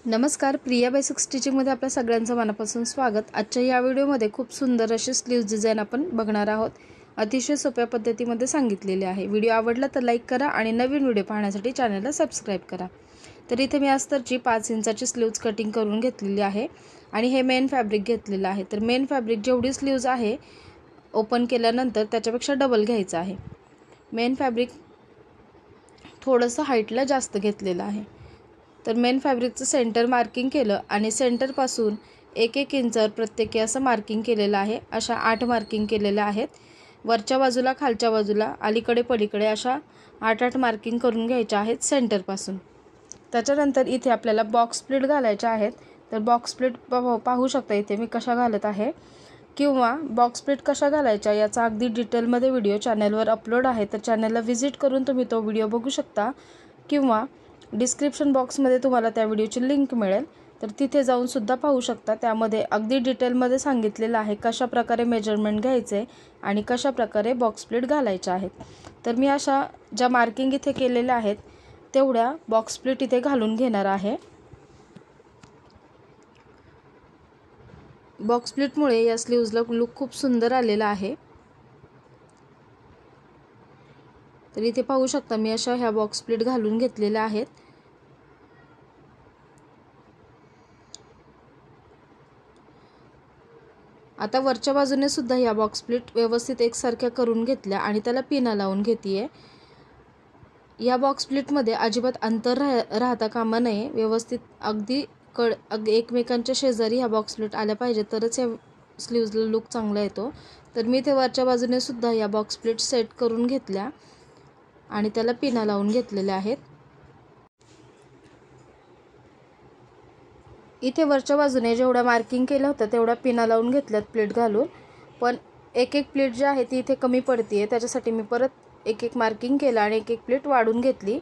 नमस्कार, प्रिया बेसिक स्टिचिंगमध्ये आपल्या सगळ्यांचं मनापासून स्वागत। आजच्या या व्हिडिओमध्ये खूप सुंदर अशी स्लीव्ज डिझाइन आपण बघणार आहोत। अतिशय सोप्या पद्धतीमध्ये सांगितलेले आहे। व्हिडिओ आवडला तर लाईक करा आणि नवीन व्हिडिओ पाहण्यासाठी चॅनलला सबस्क्राइब करा। तर इथे मी अस्तरची 5 इंचाची स्लीव्ज कटिंग करून घेतलेली आहे आणि हे मेन फॅब्रिक घेतलेलं आहे। तर मेन फॅब्रिक जेवढी स्लीव्ज आहे ओपन केल्यानंतर त्याच्यापेक्षा डबल घ्यायचं आहे। मेन फॅब्रिक थोडंसं हाईटला जास्त घेतलेलं आहे। तर मेन फॅब्रिकचं सेंटर मार्किंग केलं आणि सेंटर पासून 1-1 इंचावर प्रत्येकी असं मार्किंग केलेलं आहे। अशा 8 मार्किंग केलेल्या आहेत। वरच्या बाजूला, खालच्या बाजूला, अलीकडे पलीकडे अशा 8-8 मार्किंग करून घ्यायच्या आहेत सेंटर पासून। त्याच्यानंतर इथे आपल्याला बॉक्स स्प्लिट घालायच्या आहेत। तर बॉक्स स्प्लिट पाहू शकता इथे मी कशा घालत आहे, किंवा बॉक्स स्प्लिट कशा घालायच्या याचा अगदी डिटेलमध्ये व्हिडिओ चॅनलवर अपलोड आहे। तर चॅनलला व्हिजिट करून तुम्ही तो व्हिडिओ बघू शकता, किंवा डिस्क्रिप्शन बॉक्समध्ये तुम्हाला त्या व्हिडिओची लिंक मिळेल, तर तिथे जाऊन सुद्धा पाहू शकता। त्यामध्ये अगदी डिटेलमध्ये सांगितलेलं आहे कशा प्रकारे मेजरमेंट घ्यायचे आणि कशा प्रकारे बॉक्स स्प्लिट घालायचे आहेत। तर मी अशा ज्या मार्किंग इथे केलेल्या आहेत तेवढ्या बॉक्स स्प्लिट इथे घालून घेणार आहे। बॉक्स स्प्लिटमुळे या स्लीव्जला लुक खूप सुंदर आलेला आहे। तर इथे पाहू शकता मी अशा ह्या बॉक्स स्प्लिट घालून घेतलेल्या आहेत। आता वरच्या बाजूने सुद्धा ह्या बॉक्स स्प्लिट व्यवस्थित एकसारख्या करून घेतल्या आणि त्याला पिना लावून घेतीये। या बॉक्स स्प्लिटमध्ये अजिबात अंतर राहता कामा नये। व्यवस्थित अगदी एकमेकांच्या शेजारी ह्या बॉक्स स्प्लिट आल्या पाहिजे, तरच या स्लीव्जला लुक चांगला येतो। तर मी इथे वरच्या बाजूने सुद्धा या बॉक्स स्प्लिट सेट करून घेतल्या आणि त्याला पिना लावून घेतलेल्या आहेत। इथे वरच्या बाजूने जेवढा मार्किंग केलं होतं तेवढा पिना लावून घेतल्यात प्लेट घालून, पण एक प्लेट जी आहे ती इथे कमी पडतीये, त्याच्यासाठी मी परत एक मार्किंग केलं आणि एक प्लेट वाढून घेतली।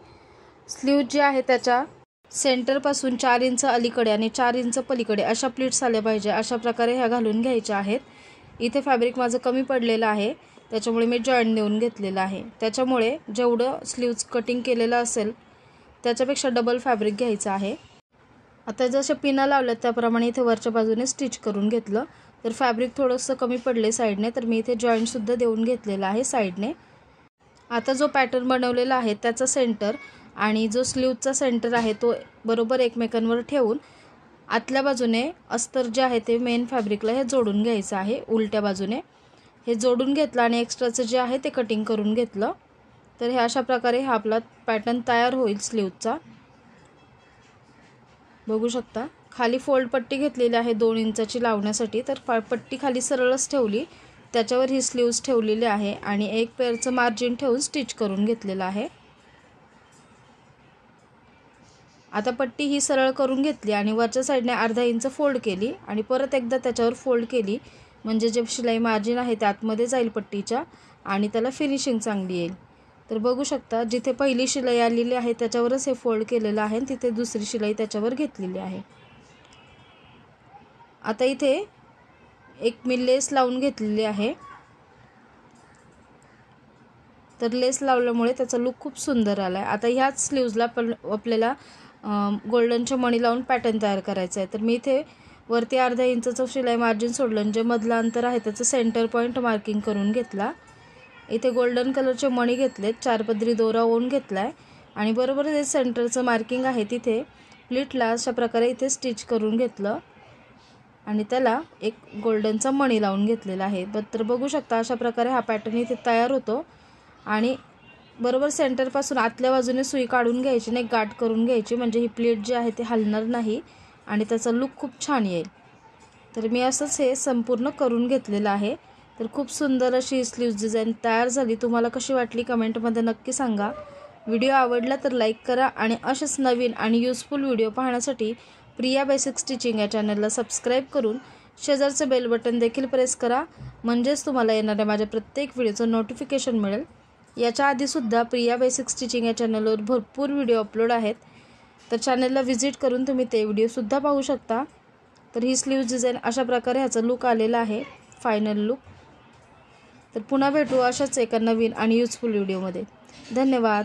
स्लीव जी आहे त्याच्या सेंटर पासून 4 इंच अलीकडे आणि 4 इंच पलीकडे अशा प्लेट्स आल्या पाहिजे, अशा प्रकारे ह्या घालून घ्यायच्या आहेत। इथे फॅब्रिक माझं कमी पडलेलं आहे, त्याच्यामुळे मी जॉईंट देऊन घेतलेलं आहे। त्याच्यामुळे जेवढं स्लीव्ज कटिंग केलेलं असेल त्याच्यापेक्षा डबल फॅब्रिक घ्यायचं आहे। आता जसे पिना लावल्यात त्याप्रमाणे इथे वरच्या बाजूने स्टिच करून घेतलं। तर फॅब्रिक थोडंसं कमी पडले साईडने, तर मी इथे जॉईंट सुद्धा देऊन घेतलेला आहे साईडने। आता जो पॅटर्न बनवलेला आहे त्याचा सेंटर आणि जो स्लीवचा सेंटर आहे तो बरोबर एकमेकांवर ठेवून आतल्या बाजूने अस्तर जे आहे ते मेन फॅब्रिकला हे जोडून घ्यायचं आहे। उलट्या बाजूने हे जोडून घेतलं आणि एक्स्ट्राचं जे आहे ते कटिंग करून घेतलं। तर हे अशा प्रकारे हा आपला पॅटर्न तयार होईल स्लीवचा। बघू शकता खाली फोल्ड पट्टी घेतलेली आहे 2 इंचाची लावण्यासाठी। तर पट्टी खाली सरळच ठेवली, त्याच्यावर ही स्लीव्ज ठेवलेली आहे आणि एक पेअरचं मार्जिन ठेवून स्टिच करून घेतलेलं आहे। आता पट्टी ही सरळ करून घेतली आणि वरच्या साईडने अर्धा इंच फोल्ड केली आणि परत एकदा त्याच्यावर फोल्ड केली, म्हणजे जे शिलाई मार्जिन आहे त्या आतमध्ये जाईल पट्टीच्या आणि त्याला फिनिशिंग चांगली येईल। तर बघू शकता जिथे पहिली शिलाई आलेली आहे त्याच्यावरच हे फोल्ड केलेलं आहे, तिथे दुसरी शिलाई त्याच्यावर घेतलेली आहे। आता इथे एक मी लेस लावून घेतलेली आहे। तर लेस लावल्यामुळे त्याचा लुक खूप सुंदर आलाय। आता ह्याच स्लीव्जला आपल्याला गोल्डनचे मणी लावून पॅटर्न तयार करायचा आहे। तर मी इथे वरती अर्धा इंचचं शिलाई मार्जिन सोडलं, जे मधलं अंतर आहे त्याचं सेंटर पॉईंट मार्किंग करून घेतला। इथे गोल्डन कलरचे मणी घेतलेत, 4 पदरी दोरा ओवून घेतलाय आणि बरोबर जे सेंटरचं मार्किंग आहे तिथे प्लीटला अशा प्रकारे इथे स्टिच करून घेतलं आणि त्याला एक गोल्डनचा मणी लावून घेतलेला आहे। तर बघू शकता अशा प्रकारे हा पॅटर्न इथे तयार होतो आणि बरोबर सेंटरपासून आतल्या बाजूने सुई काढून घ्यायची आणि एक गाठ करून घ्यायची, म्हणजे ही प्लेट जी आहे ती हलणार नाही आणि त्याचा लुक खूप छान येईल। तर मी असंच हे संपूर्ण करून घेतलेलं आहे। तर खूप सुंदर अशी स्लीव्ज डिझाइन तयार झाली। तुम्हाला कशी वाटली कमेंटमध्ये नक्की सांगा। व्हिडिओ आवडला तर लाईक करा आणि असेच नवीन आणि युजफुल व्हिडिओ पाहण्यासाठी प्रिया बेसिक स्टिचिंग या चॅनलला सबस्क्राइब करून शेजारचे बेल बटन देखील प्रेस करा, म्हणजेच तुम्हाला येणाऱ्या माझ्या प्रत्येक व्हिडिओचं नोटिफिकेशन मिळेल। याच्या आधीसुद्धा प्रिया बेसिक स्टिचिंग या चॅनलवर भरपूर व्हिडिओ अपलोड आहेत, तर चॅनलला व्हिजिट करून तुम्ही ते व्हिडिओसुद्धा पाहू शकता। तर ही स्लीव्ज डिझाइन अशा प्रकारे ह्याचा लुक आलेला आहे, फायनल लुक। तर पुन्हा भेटू अशाच एका नवीन आणि युजफुल व्हिडिओमध्ये। धन्यवाद।